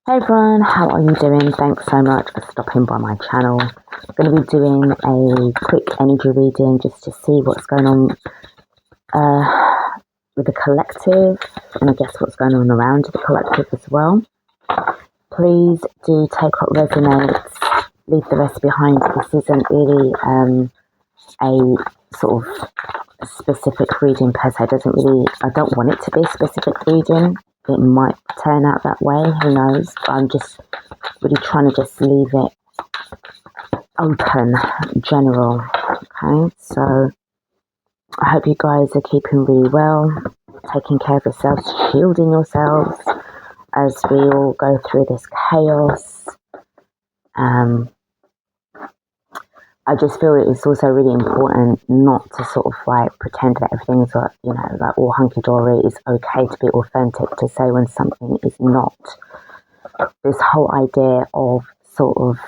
Hey everyone, how are you doing? Thanks so much for stopping by my channel. I'm going to be doing a quick energy reading just to see what's going on with the collective, and I guess what's going on around the collective as well. Please do take what resonates, leave the rest behind. This isn't really a sort of specific reading per se. I don't want it to be a specific reading. It might turn out that way, who knows? But I'm just really trying to just leave it open, general. Okay, so I hope you guys are keeping really well, taking care of yourselves, shielding yourselves as we all go through this chaos. I just feel it's also really important not to sort of like pretend that everything's like all hunky-dory. It's okay to be authentic, to say when something is not. This whole idea of sort of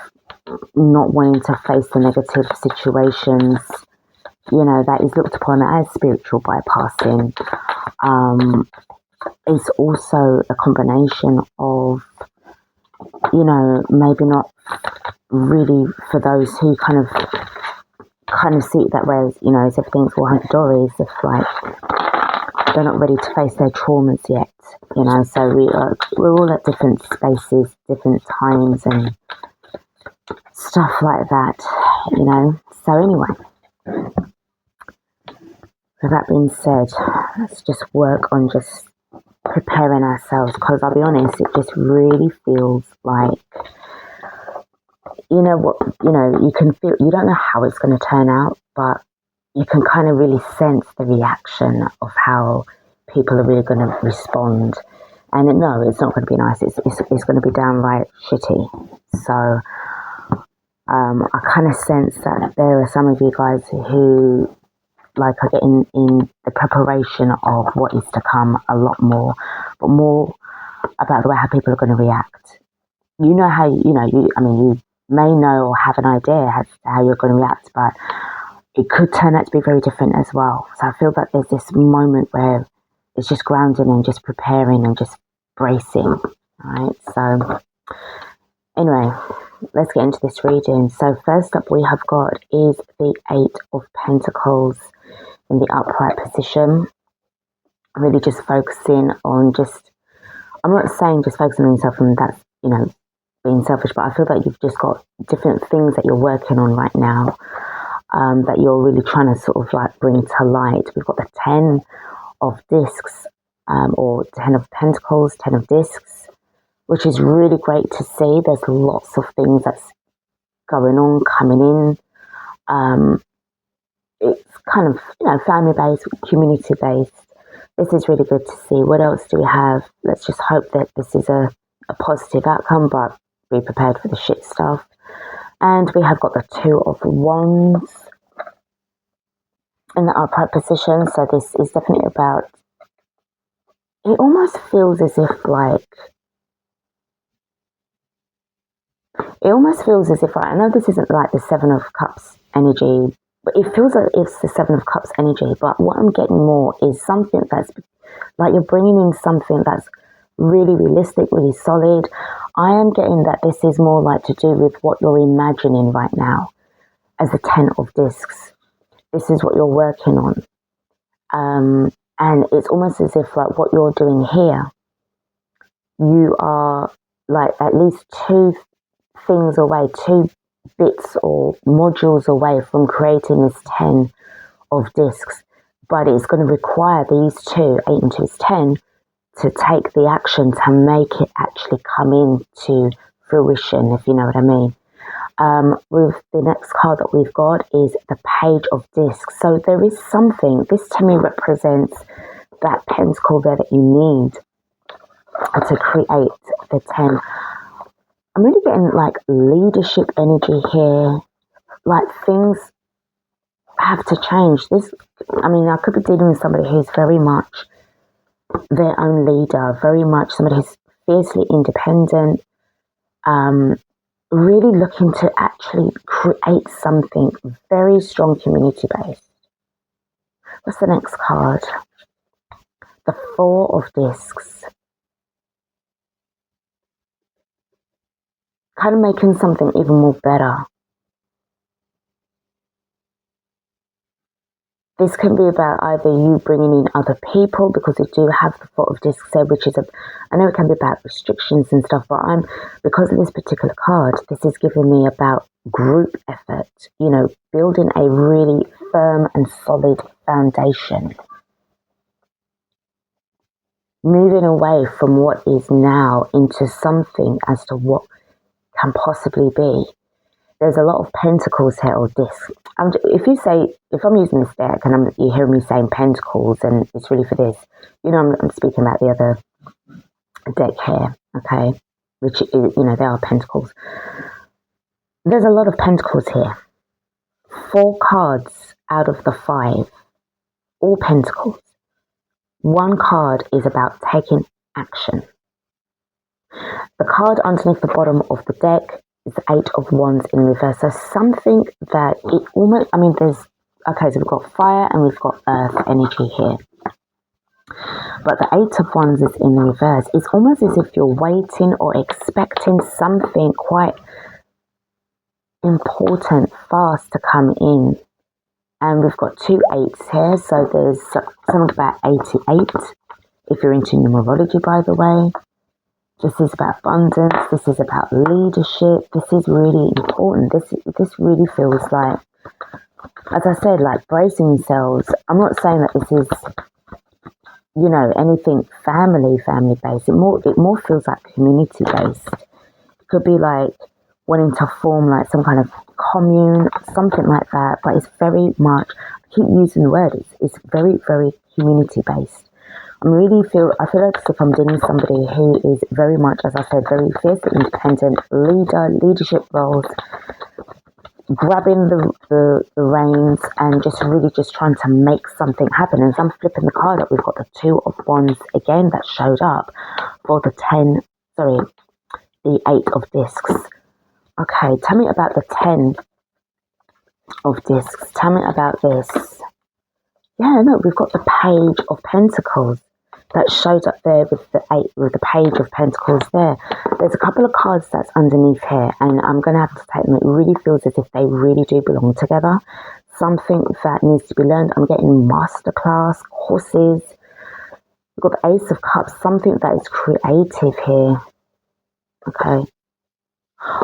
not wanting to face the negative situations, that is looked upon as spiritual bypassing. It's also a combination of, maybe not really for those who kind of see it that way, as everything's all hunky-dory, as if like they're not ready to face their traumas yet, so we're all at different spaces, different times and stuff like that, so anyway, with that being said, let's just work on just preparing ourselves, because I'll be honest, it just really feels like, you can feel, you don't know how it's going to turn out, but you can kind of really sense the reaction of how people are really going to respond. And no, it's not going to be nice. It's going to be downright shitty. So I kind of sense that there are some of you guys who are getting in the preparation of what is to come a lot more, but more about the way how people are going to react. You know how, you may know or have an idea as to how you're going to react, but it could turn out to be very different as well. So I feel that there's this moment where it's just grounding and just preparing and just bracing, right? So anyway, let's get into this reading. So first up we have got is the Eight of Pentacles in the upright position. Really just focusing on I'm not saying just focusing on yourself and that's, being selfish, but I feel like you've just got different things that you're working on right now, that you're really trying to sort of like bring to light. We've got the 10 of discs, or 10 of Pentacles, 10 of discs, which is really great to see. There's lots of things that's going on, coming in. It's kind of, family-based, community-based. This is really good to see. What else do we have? Let's just hope that this is a positive outcome, but be prepared for the shit stuff. And we have got the Two of Wands in the upright position. So this is definitely about, it almost feels as if I know this isn't like the Seven of Cups energy, but it feels like it's the Seven of Cups energy. But what I'm getting more is something that's like you're bringing in something that's really realistic, really solid. I am getting that this is more like to do with what you're imagining right now as the 10 of discs. This is what you're working on. And it's almost as if like what you're doing here, you are like at least two things away, two bits or modules away from creating this 10 of discs. But it's going to require these two, 8 and 2 is 10, to take the action to make it actually come into fruition, if you know what I mean. With the next card that we've got is the Page of Discs. So there is something, this to me represents that pentacle there that you need to create the 10. I'm really getting like leadership energy here, like things have to change. I could be dealing with somebody who's very much their own leader, very much somebody who's fiercely independent, really looking to actually create something very strong community based. What's the next card? The Four of Discs. kind of making something even more better. This can be about either you bringing in other people, because you do have the Four of Discs there, which is I know it can be about restrictions and stuff, but because of this particular card, this is giving me about group effort, building a really firm and solid foundation. Moving away from what is now into something as to what can possibly be. There's a lot of pentacles here, or discs. If I'm using this deck and you hear me saying pentacles and it's really for this, I'm speaking about the other deck here, okay? Which is, they are pentacles. There's a lot of pentacles here. 4 cards out of the 5, all pentacles. 1 card is about taking action. The card underneath the bottom of the deck is the 8 of Wands in reverse. So something that it almost, so we've got fire and we've got earth energy here. But the 8 of Wands is in reverse. It's almost as if you're waiting or expecting something quite important, fast to come in. And we've got 2 8s here. So there's something about 88. If you're into numerology, by the way. This is about abundance. This is about leadership. This is really important. This really feels like, as I said, like bracing yourselves. I'm not saying that this is, anything family based. It more feels like community based. It could be like wanting to form like some kind of commune, something like that. But it's very much, I keep using the word, it's very, very community based. I feel like as if I'm dealing with somebody who is very much, as I said, very fiercely independent, leadership roles, grabbing the reins and just really just trying to make something happen. And as I'm flipping the card up, we've got the 2 of Wands again that showed up for the 8 of Discs. Okay, tell me about the 10 of Discs. Tell me about this. Yeah, no, we've got the Page of Pentacles that showed up there with the Page of Pentacles there. There's a couple of cards that's underneath here, and I'm going to have to take them. It really feels as if they really do belong together. Something that needs to be learned. I'm getting masterclass, courses. We've got the Ace of Cups, something that is creative here. Okay.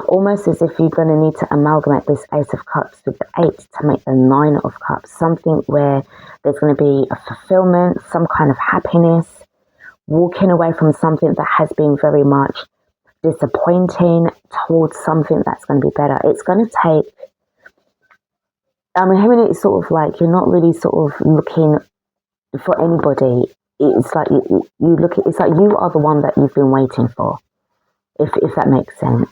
Almost as if you're going to need to amalgamate this Ace of Cups with the 8 to make the 9 of Cups. Something where there's going to be a fulfillment, some kind of happiness, walking away from something that has been very much disappointing towards something that's going to be better. It's going to take, hearing it sort of like you're not really sort of looking for anybody. It's like it's like you are the one that you've been waiting for, if that makes sense.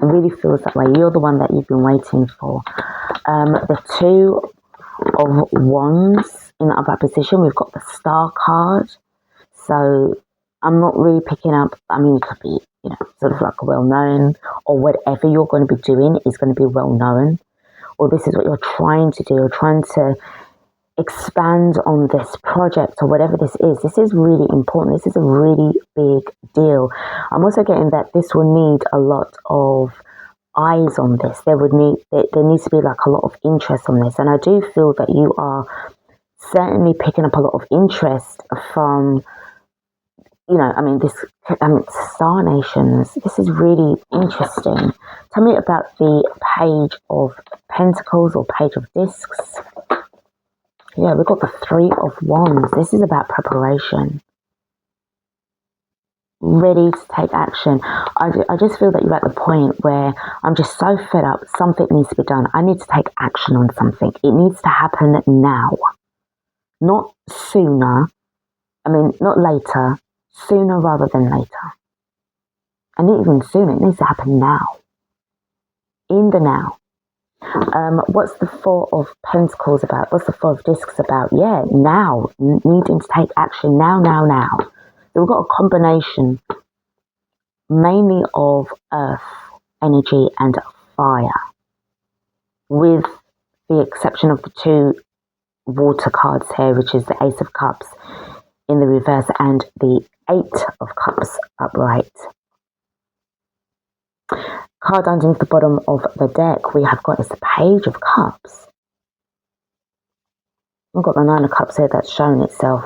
It really feels that way. You're the one that you've been waiting for. The 2 of Wands in the upright position. We've got the Star card. So I'm not really picking up. It could be, sort of like a well-known, or whatever you're going to be doing is going to be well-known. Or this is what you're trying to do. You're trying to expand on this project or whatever this is. This is really important. This is a really big deal. I'm also getting that this will need a lot of eyes on this. There needs to be like a lot of interest on this. And I do feel that you are certainly picking up a lot of interest from, Star Nations. This is really interesting. Tell me about the Page of Pentacles or Page of Discs. Yeah, we've got the 3 of Wands. This is about preparation. Ready to take action. I just feel that you're at the point where I'm just so fed up. Something needs to be done. I need to take action on something. It needs to happen now. Not sooner. Not later. Sooner rather than later. And even sooner. It needs to happen now. In the now. What's the 4 of Pentacles about? What's the 4 of Discs about? Yeah, now. Needing to take action now. So we've got a combination mainly of earth energy and fire, with the exception of the 2 water cards here, which is the Ace of Cups in the reverse and the 8 of Cups upright. card underneath the bottom of the deck we have got is the Page of Cups. We've got the Nine of Cups here that's shown itself.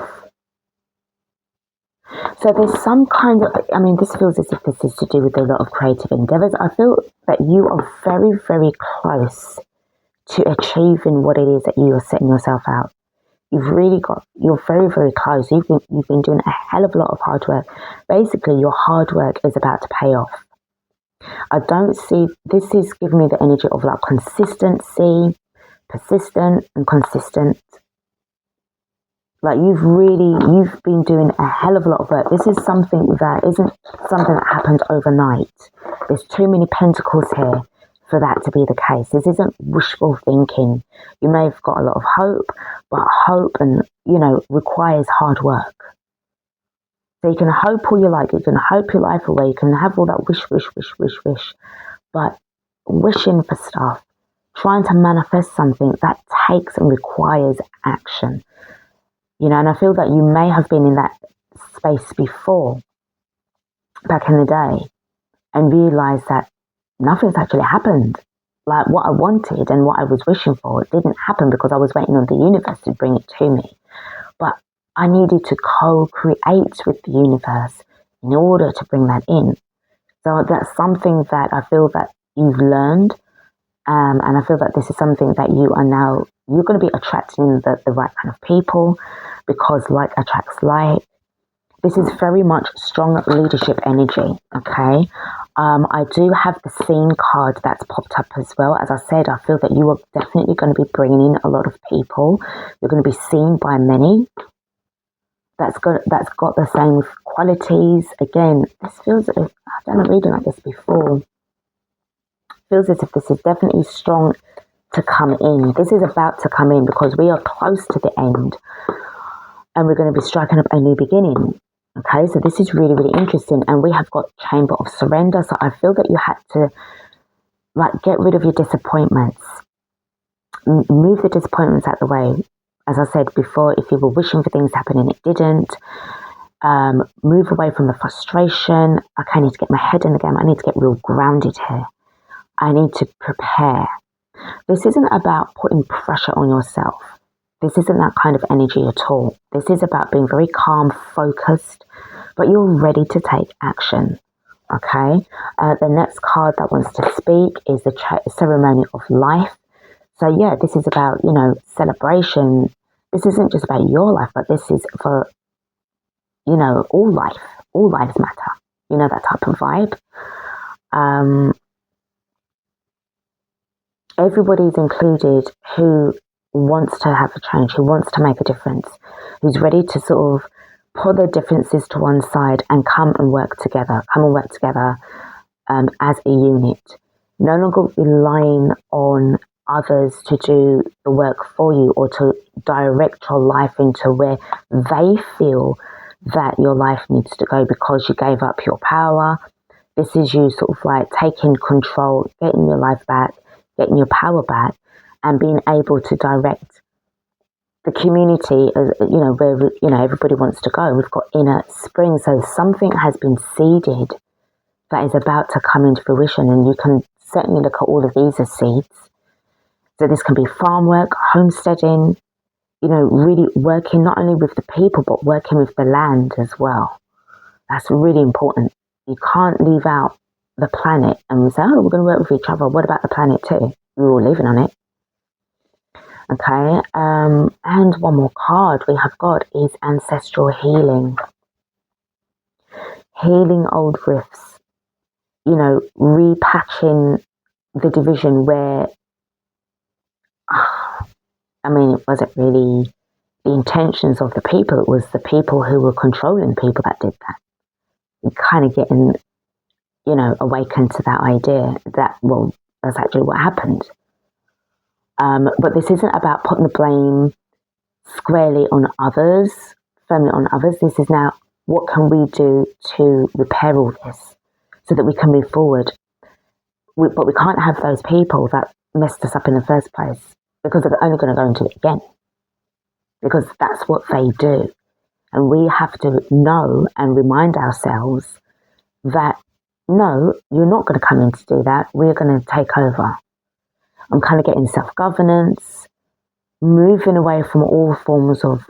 So there's some kind of, I mean, this feels as if this is to do with a lot of creative endeavors. I feel that you are very, very close to achieving what it is that you are setting yourself out. You're very, very close. You've been doing a hell of a lot of hard work. Basically, your hard work is about to pay off. I don't see, this is giving me the energy of like consistency, persistent and consistent. Like you've been doing a hell of a lot of work. This is something that isn't something that happened overnight. There's too many pentacles here for that to be the case. This isn't wishful thinking. You may have got a lot of hope, but hope requires hard work. So you can hope all you like, you can hope your life away, you can have all that wish, but wishing for stuff, trying to manifest something, that takes and requires action. And I feel that you may have been in that space before, back in the day, and realised that nothing's actually happened. Like what I wanted and what I was wishing for, it didn't happen because I was waiting on the universe to bring it to me. But I needed to co-create with the universe in order to bring that in. So that's something that I feel that you've learned. And I feel that this is something that you're going to be attracting the right kind of people, because like attracts like. This is very much strong leadership energy, okay? I do have the Seen card that's popped up as well. As I said, I feel that you are definitely going to be bringing in a lot of people. You're going to be seen by many. That's got the same qualities. Again, this feels, I've done a reading like this before. Feels as if this is definitely strong to come in. This is about to come in because we are close to the end and we're going to be striking up a new beginning. Okay, so this is really, really interesting. And we have got Chamber of Surrender. So I feel that you had to get rid of your disappointments. Move the disappointments out the way. As I said before, if you were wishing for things to happen and it didn't, move away from the frustration. Okay, I need to get my head in the game. I need to get real grounded here. I need to prepare. This isn't about putting pressure on yourself. This isn't that kind of energy at all. This is about being very calm, focused, but you're ready to take action. Okay? The next card that wants to speak is the Ceremony of Life. So yeah, this is about, celebration. This isn't just about your life, but this is for, all life. All lives matter. That type of vibe. Everybody's included who wants to have a change, who wants to make a difference, who's ready to sort of put their differences to one side and come and work together as a unit. No longer relying on others to do the work for you or to direct your life into where they feel that your life needs to go because you gave up your power. This is you sort of taking control, getting your life back, getting your power back, and being able to direct the community, where, everybody wants to go. We've got inner spring. So something has been seeded that is about to come into fruition. And you can certainly look at all of these as seeds. So this can be farm work, homesteading, really working not only with the people, but working with the land as well. That's really important. You can't leave out the planet and say, oh, we're going to work with each other. What about the planet too? We're all living on it. Okay, and one more card we have got is Ancestral Healing. Healing old rifts. Repatching the division where, it wasn't really the intentions of the people. It was the people who were controlling people that did that. And kind of getting, awakened to that idea that, well, that's actually what happened. But this isn't about putting the blame squarely on others, firmly on others. This is now, what can we do to repair all this so that we can move forward? But we can't have those people that messed us up in the first place, because they're only going to go into it again. Because that's what they do. And we have to know and remind ourselves that no, you're not going to come in to do that. We're going to take over. I'm kind of getting self-governance, moving away from all forms of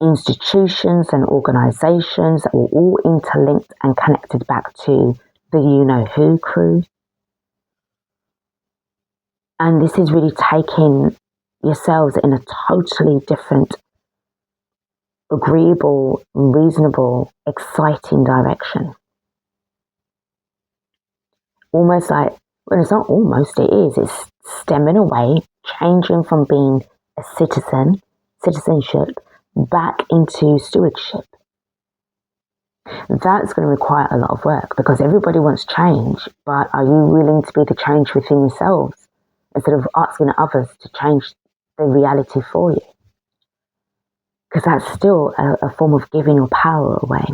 institutions and organizations that were all interlinked and connected back to the you-know-who crew. And this is really taking yourselves in a totally different, agreeable, reasonable, exciting direction. Almost like, well, it's not almost, it is. It's stemming away, changing from being a citizenship, back into stewardship. That's going to require a lot of work because everybody wants change, but are you willing to be the change within yourselves instead of asking others to change the reality for you? Because that's still a form of giving your power away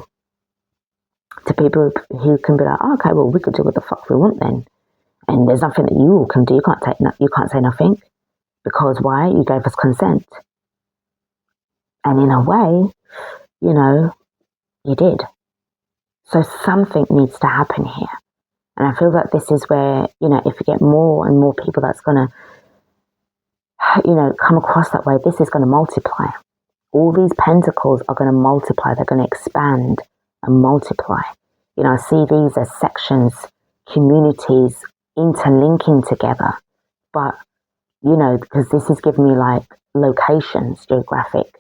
to people who can be like, oh, okay, well, we could do what the fuck we want then. And there's nothing that you all can do. You can't say nothing. Because why? You gave us consent. And in a way, you did. So something needs to happen here. And I feel that this is where, if you get more and more people that's going to, come across that way, this is going to multiply. All these pentacles are going to multiply. They're going to expand and multiply. I see these as sections, communities interlinking together. But, because this is giving me like locations, geographic,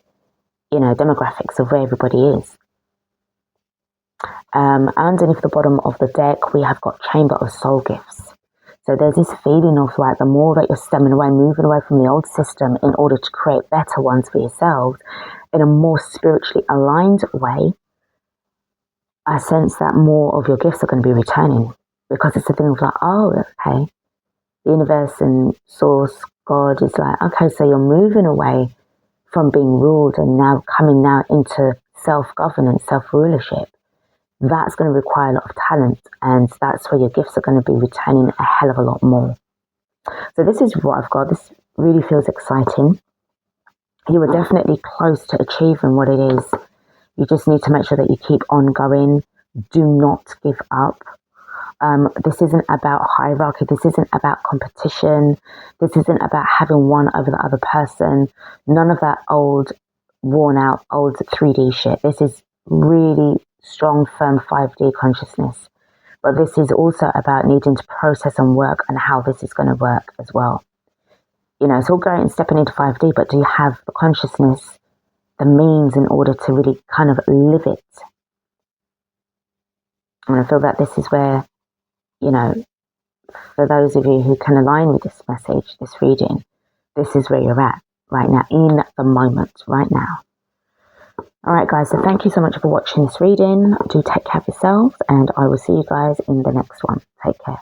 demographics of where everybody is. Underneath the bottom of the deck, we have got Chamber of Soul Gifts. So there's this feeling of like the more that you're stemming away, moving away from the old system in order to create better ones for yourselves in a more spiritually aligned way, I sense that more of your gifts are going to be returning because it's a thing of like, oh, okay, the universe and source, God is like, okay, so you're moving away from being ruled and now coming now into self-governance, self-rulership. That's going to require a lot of talent, and that's where your gifts are going to be returning a hell of a lot more. So this is what I've got. This really feels exciting. You are definitely close to achieving what it is. You just need to make sure that you keep on going. Do not give up. This isn't about hierarchy. This isn't about competition. This isn't about having one over the other person. None of that old, worn out, old 3D shit. This is really strong, firm 5D consciousness. But this is also about needing to process and work on how this is going to work as well. It's all great and stepping into 5D, but do you have the consciousness, the means in order to really kind of live it? And I feel that this is where, for those of you who can align with this message, this reading, this is where you're at right now, in the moment, right now. All right, guys, so thank you so much for watching this reading. Do take care of yourselves, and I will see you guys in the next one. Take care.